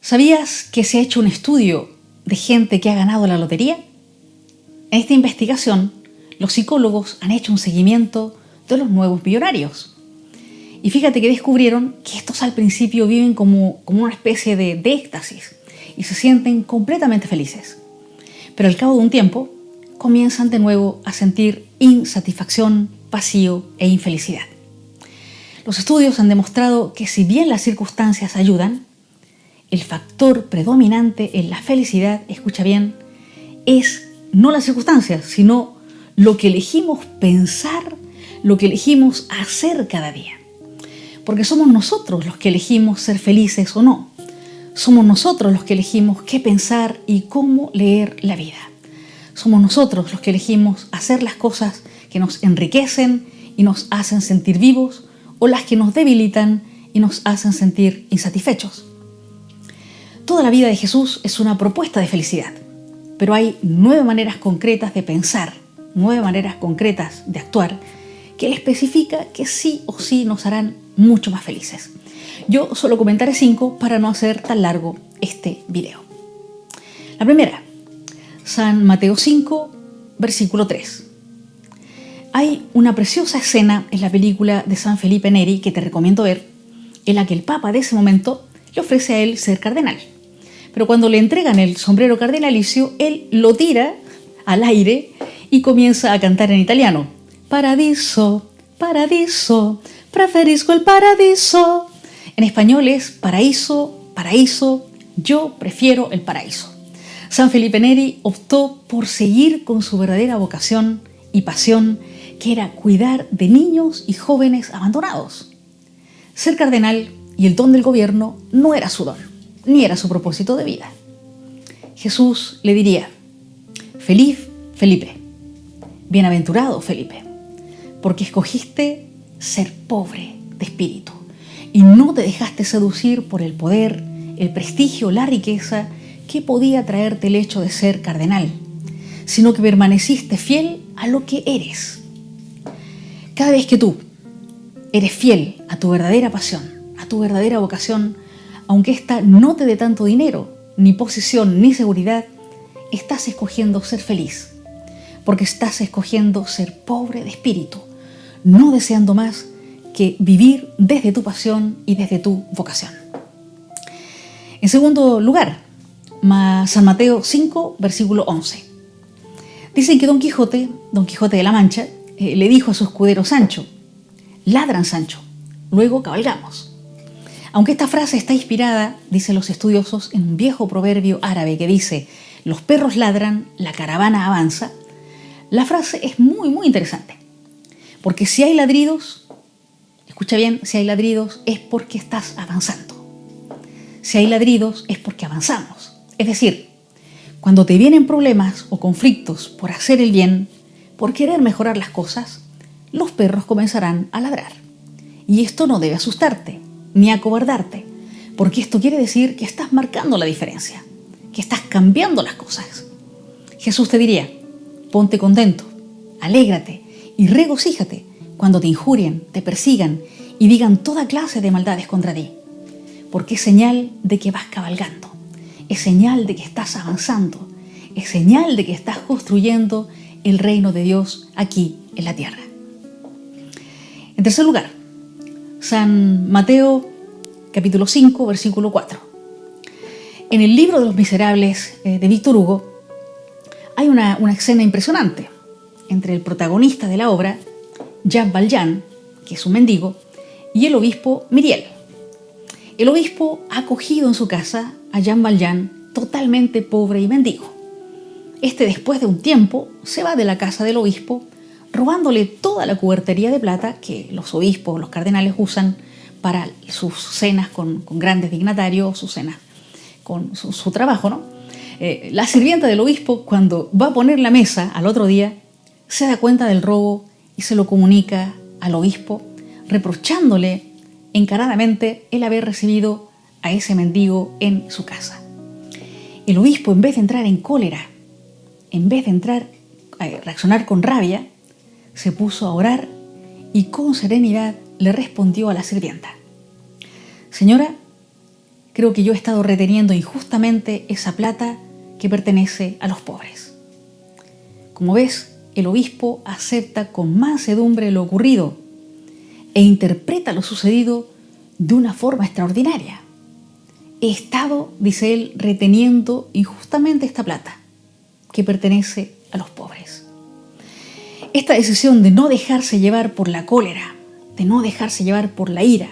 ¿Sabías que se ha hecho un estudio de gente que ha ganado la lotería? En esta investigación, los psicólogos han hecho un seguimiento de los nuevos millonarios. Y fíjate que descubrieron que estos al principio viven como una especie de éxtasis y se sienten completamente felices. Pero al cabo de un tiempo, comienzan de nuevo a sentir insatisfacción, vacío e infelicidad. Los estudios han demostrado que si bien las circunstancias ayudan, el factor predominante en la felicidad, escucha bien, es no las circunstancias, sino lo que elegimos pensar, lo que elegimos hacer cada día. Porque somos nosotros los que elegimos ser felices o no. Somos nosotros los que elegimos qué pensar y cómo leer la vida. Somos nosotros los que elegimos hacer las cosas que nos enriquecen y nos hacen sentir vivos o las que nos debilitan y nos hacen sentir insatisfechos. Toda la vida de Jesús es una propuesta de felicidad, pero hay 9 maneras concretas de pensar, 9 maneras concretas de actuar que Él especifica que sí o sí nos harán mucho más felices. Yo solo comentaré 5 para no hacer tan largo este video. La primera, San Mateo 5, versículo 3. Hay una preciosa escena en la película de San Felipe Neri que te recomiendo ver, en la que el Papa de ese momento le ofrece a él ser cardenal. Pero cuando le entregan el sombrero cardenalicio, él lo tira al aire y comienza a cantar en italiano. Paradiso, paradiso, preferisco el paradiso. En español es paraíso, paraíso, yo prefiero el paraíso. San Felipe Neri optó por seguir con su verdadera vocación y pasión, que era cuidar de niños y jóvenes abandonados. Ser cardenal y el don del gobierno no era su don, ni era su propósito de vida. Jesús le diría: feliz Felipe, bienaventurado Felipe, porque escogiste ser pobre de espíritu y no te dejaste seducir por el poder, el prestigio, la riqueza que podía traerte el hecho de ser cardenal, sino que permaneciste fiel a lo que eres. Cada vez que tú eres fiel a tu verdadera pasión, a tu verdadera vocación, aunque ésta no te dé tanto dinero, ni posición, ni seguridad, estás escogiendo ser feliz, porque estás escogiendo ser pobre de espíritu, no deseando más que vivir desde tu pasión y desde tu vocación. En segundo lugar, San Mateo 5, versículo 11. Dicen que Don Quijote de la Mancha, le dijo a su escudero Sancho: ladran, Sancho, luego cabalgamos. Aunque esta frase está inspirada, dicen los estudiosos, en un viejo proverbio árabe que dice: los perros ladran, la caravana avanza, la frase es muy, muy interesante. Porque si hay ladridos, escucha bien, si hay ladridos es porque estás avanzando. Si hay ladridos es porque avanzamos. Es decir, cuando te vienen problemas o conflictos por hacer el bien, por querer mejorar las cosas, los perros comenzarán a ladrar. Y esto no debe asustarte, ni acobardarte, porque esto quiere decir que estás marcando la diferencia, que estás cambiando las cosas. Jesús te diría: ponte contento, alégrate y regocíjate cuando te injurien, te persigan y digan toda clase de maldades contra ti, porque es señal de que vas cabalgando, es señal de que estás avanzando, es señal de que estás construyendo el reino de Dios aquí en la tierra. En tercer lugar, San Mateo capítulo 5, versículo 4. En el libro de los Miserables de Víctor Hugo hay una escena impresionante entre el protagonista de la obra, Jean Valjean, que es un mendigo, y el obispo Myriel. El obispo ha acogido en su casa a Jean Valjean totalmente pobre y mendigo. Este, después de un tiempo, se va de la casa del obispo robándole toda la cubertería de plata que los obispos, los cardenales usan para sus cenas con grandes dignatarios, sus cenas con su trabajo, ¿no? La sirvienta del obispo, cuando va a poner la mesa al otro día, se da cuenta del robo y se lo comunica al obispo, reprochándole encaradamente el haber recibido a ese mendigo en su casa. El obispo, en vez de entrar en cólera, en vez de reaccionar con rabia, se puso a orar y con serenidad le respondió a la sirvienta: señora, creo que yo he estado reteniendo injustamente esa plata que pertenece a los pobres. Como ves, el obispo acepta con mansedumbre lo ocurrido e interpreta lo sucedido de una forma extraordinaria. He estado, dice él, reteniendo injustamente esta plata que pertenece a los pobres. Esta decisión de no dejarse llevar por la cólera, de no dejarse llevar por la ira,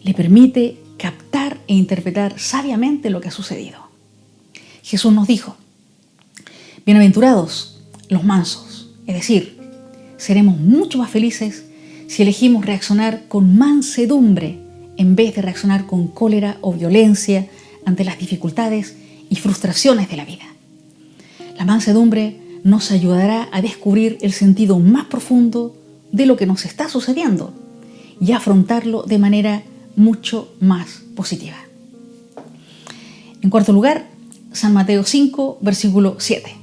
le permite captar e interpretar sabiamente lo que ha sucedido. Jesús nos dijo: bienaventurados los mansos, es decir, seremos mucho más felices si elegimos reaccionar con mansedumbre en vez de reaccionar con cólera o violencia ante las dificultades y frustraciones de la vida. La mansedumbre nos ayudará a descubrir el sentido más profundo de lo que nos está sucediendo y a afrontarlo de manera mucho más positiva. En cuarto lugar, San Mateo 5, versículo 7.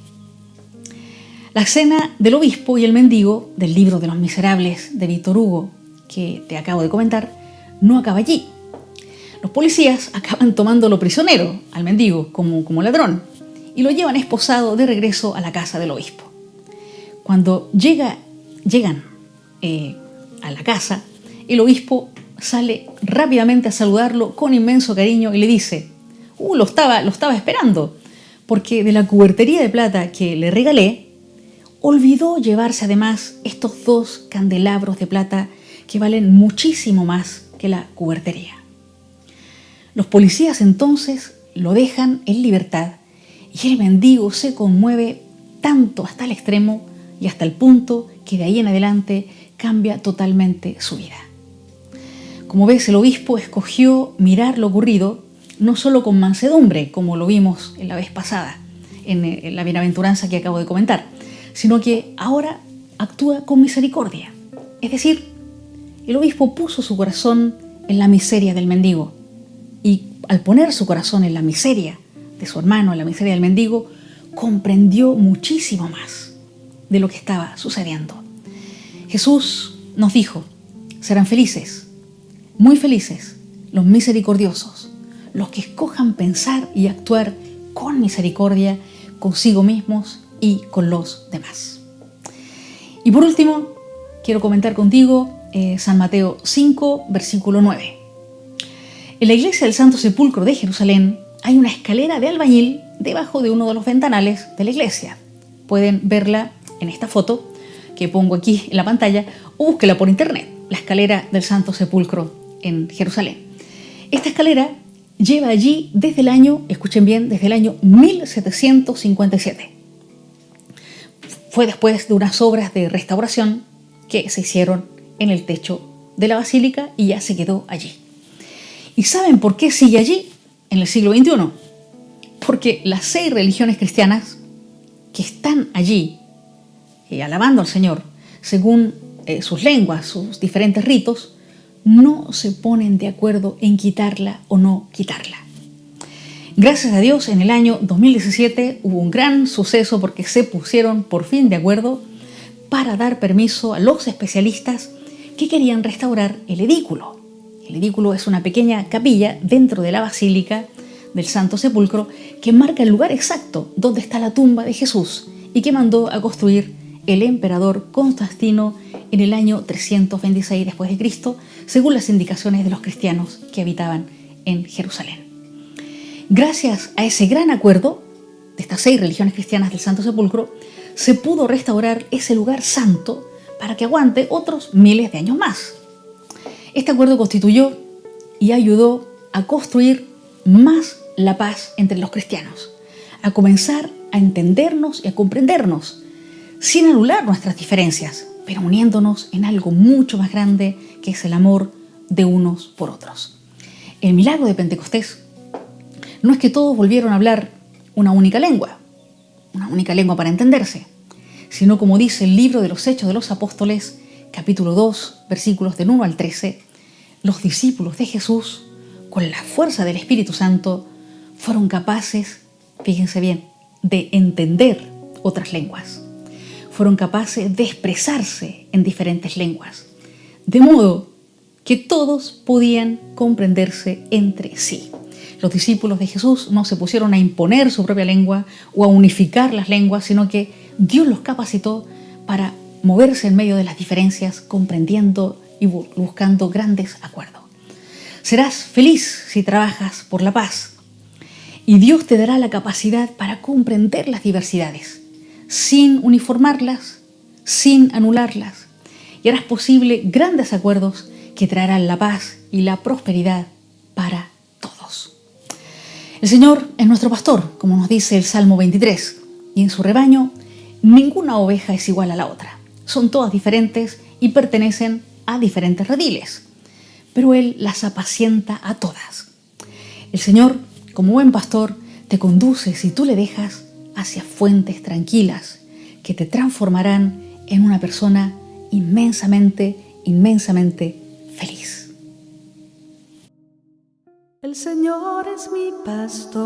La escena del obispo y el mendigo del libro de los miserables de Víctor Hugo, que te acabo de comentar, no acaba allí. Los policías acaban tomándolo prisionero, al mendigo, como ladrón, y lo llevan esposado de regreso a la casa del obispo. Cuando llegan a la casa, el obispo sale rápidamente a saludarlo con inmenso cariño y le dice: lo estaba esperando, porque de la cubertería de plata que le regalé, olvidó llevarse además estos 2 candelabros de plata que valen muchísimo más que la cubertería. Los policías entonces lo dejan en libertad y el mendigo se conmueve tanto hasta el extremo y hasta el punto que de ahí en adelante cambia totalmente su vida. Como ves, el obispo escogió mirar lo ocurrido no solo con mansedumbre, como lo vimos en la vez pasada, en la bienaventuranza que acabo de comentar, sino que ahora actúa con misericordia. Es decir, el obispo puso su corazón en la miseria del mendigo y al poner su corazón en la miseria de su hermano, en la miseria del mendigo, comprendió muchísimo más de lo que estaba sucediendo. Jesús nos dijo: serán felices, muy felices, los misericordiosos, los que escojan pensar y actuar con misericordia consigo mismos y con los demás. Y por último, quiero comentar contigo San Mateo 5, versículo 9. En la iglesia del Santo Sepulcro de Jerusalén hay una escalera de albañil debajo de uno de los ventanales de la iglesia. Pueden verla en esta foto que pongo aquí en la pantalla o búsquela por internet, la escalera del Santo Sepulcro en Jerusalén. Esta escalera lleva allí desde el año, escuchen bien, desde el año 1757. Fue después de unas obras de restauración que se hicieron en el techo de la basílica y ya se quedó allí. ¿Y saben por qué sigue allí en el siglo XXI? Porque las 6 religiones cristianas que están allí alabando al Señor según sus lenguas, sus diferentes ritos, no se ponen de acuerdo en quitarla o no quitarla. Gracias a Dios, en el año 2017 hubo un gran suceso porque se pusieron por fin de acuerdo para dar permiso a los especialistas que querían restaurar el edículo. El edículo es una pequeña capilla dentro de la Basílica del Santo Sepulcro que marca el lugar exacto donde está la tumba de Jesús y que mandó a construir el emperador Constantino en el año 326 después de Cristo, según las indicaciones de los cristianos que habitaban en Jerusalén. Gracias a ese gran acuerdo de estas 6 religiones cristianas del Santo Sepulcro, se pudo restaurar ese lugar santo para que aguante otros miles de años más. Este acuerdo constituyó y ayudó a construir más la paz entre los cristianos, a comenzar a entendernos y a comprendernos, sin anular nuestras diferencias, pero uniéndonos en algo mucho más grande que es el amor de unos por otros. El milagro de Pentecostés no es que todos volvieron a hablar una única lengua para entenderse, sino como dice el libro de los Hechos de los Apóstoles, capítulo 2, versículos del 1 al 13, los discípulos de Jesús, con la fuerza del Espíritu Santo, fueron capaces, fíjense bien, de entender otras lenguas. Fueron capaces de expresarse en diferentes lenguas, de modo que todos podían comprenderse entre sí. Los discípulos de Jesús no se pusieron a imponer su propia lengua o a unificar las lenguas, sino que Dios los capacitó para moverse en medio de las diferencias, comprendiendo y buscando grandes acuerdos. Serás feliz si trabajas por la paz, y Dios te dará la capacidad para comprender las diversidades, sin uniformarlas, sin anularlas, y harás posible grandes acuerdos que traerán la paz y la prosperidad para todos. El Señor es nuestro pastor, como nos dice el Salmo 23, y en su rebaño ninguna oveja es igual a la otra. Son todas diferentes y pertenecen a diferentes rediles, pero Él las apacienta a todas. El Señor, como buen pastor, te conduce, si tú le dejas, hacia fuentes tranquilas que te transformarán en una persona inmensamente feliz. El Señor es mi pastor,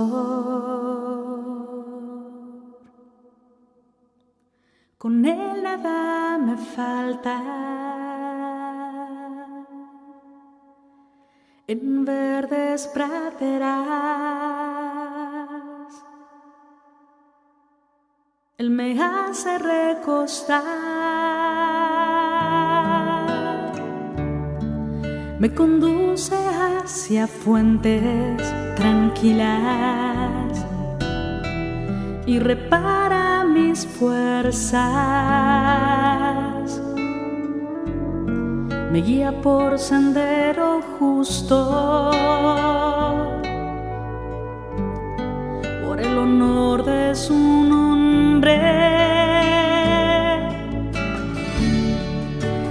con Él nada me falta. En verdes praderas Él me hace recostar, me conduce hacia fuentes tranquilas y repara mis fuerzas, me guía por sendero justo, por el honor de su nombre.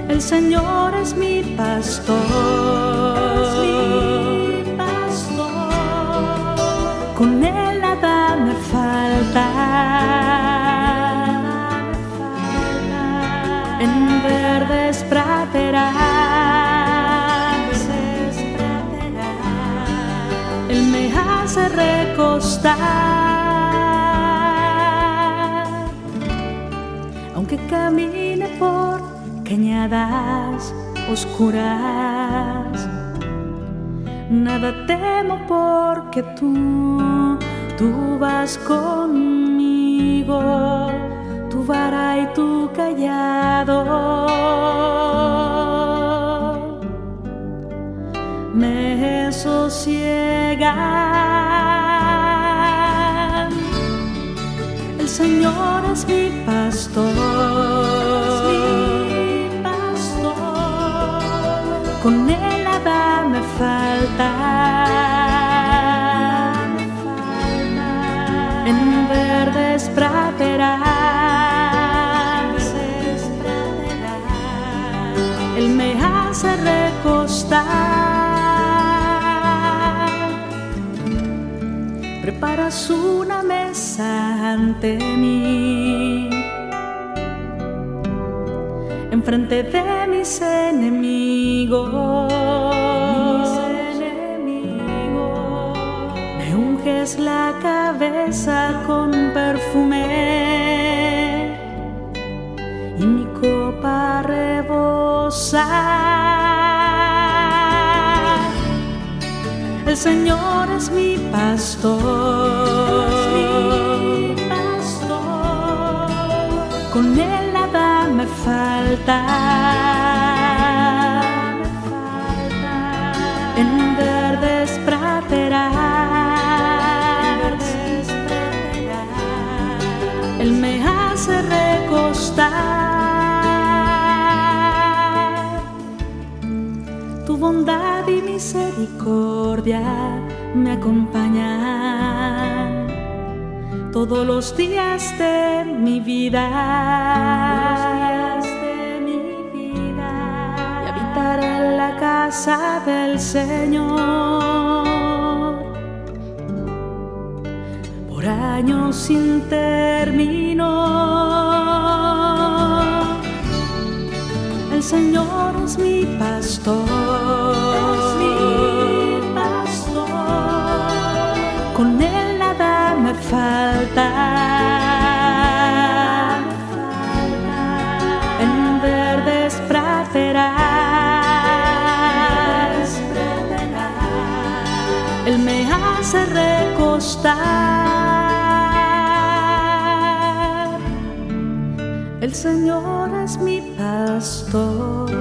El Señor es mi pastor, con Él nada me falta. En verdes praderas Él me hace recostar, aunque camine por cañadas oscuras, nada temo porque tú vas conmigo, tu vara y tu callado me sosiegan. El Señor es mi pastor, con Él nada me falta. En verdes praderas Él me hace recostar, preparas una mesa ante mí, enfrente de mis enemigos. Me unges la cabeza con perfume y mi copa rebosa. El Señor es mi pastor, con Él nada me falta. En verdes praderas Él me hace recostar. Tu bondad y misericordia me acompañan todos los días de mi vida, y habitaré en la casa del Señor por años sin término. El Señor es mi pastor, con Él nada me falta. En verdes praderas Él me hace recostar. El Señor es mi pastor.